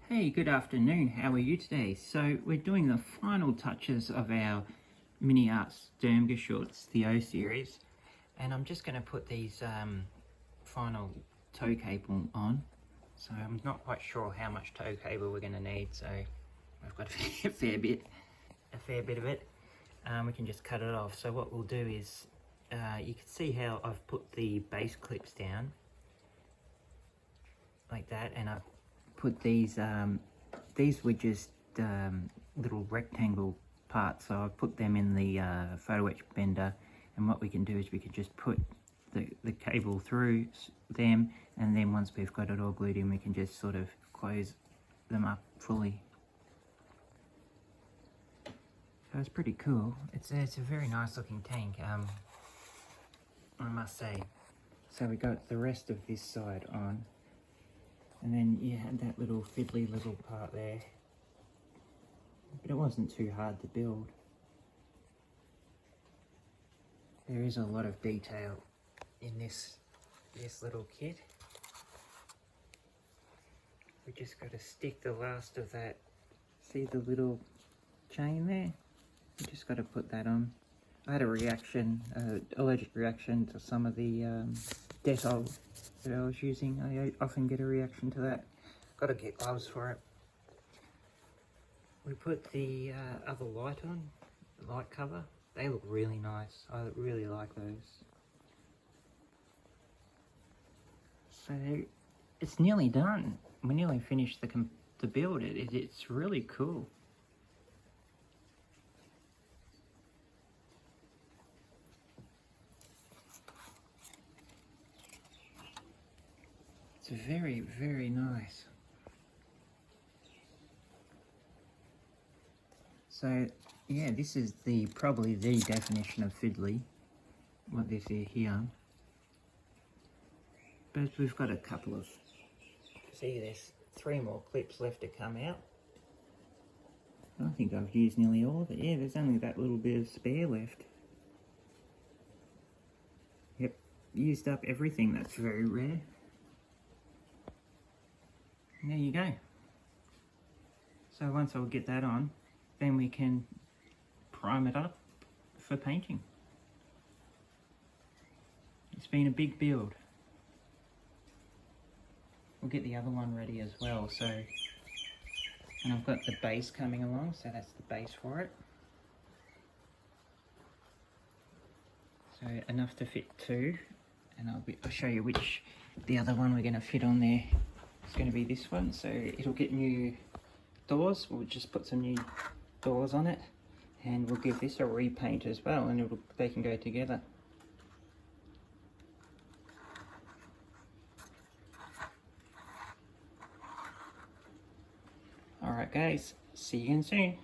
Hey, good afternoon. How are you today? So we're doing the final touches of our Miniart Stug III O series, and I'm just going to put these final tow cable on. So I'm not quite sure how much tow cable we're going to need, so I've got a fair bit of it. We can just cut it off. So what we'll do is, you can see how I've put the base clips down like that, and I've put these were just little rectangle parts, so I put them in the photo etch bender, and what we can do is we can just put the cable through them, and then once we've got it all glued in, we can just sort of close them up fully. So it's pretty cool. It's a very nice looking tank, I must say. So we got the rest of this side on. And then you had that little fiddly little part there, but it wasn't too hard to build. There is a lot of detail in this little kit. We just got to stick the last of that. See the little chain there? We just got to put that on. I had a reaction, allergic reaction to some of the Dettol that I was using. I often get a reaction to that. Got to get gloves for it. We put the other light on, the light cover. They look really nice. I really like those. So it's nearly done. We nearly finished the build. It's really cool. It's very, very nice. So yeah, this is probably the definition of fiddly, what this is here. But we've got a couple of, see, there's 3 more clips left to come out. I think I've used nearly all of it. Yeah, there's only that little bit of spare left. Yep, used up everything. That's very rare. And there you go. So once I'll get that on, then we can prime it up for painting. It's been a big build. We'll get the other one ready as well. So, and I've got the base coming along, so that's the base for it. So enough to fit 2, and I'll show you which the other one we're going to fit on there. It's going to be this one, so it'll get new doors. We'll just put some new doors on it, and we'll give this a repaint as well, and they can go together. Alright guys, see you again soon.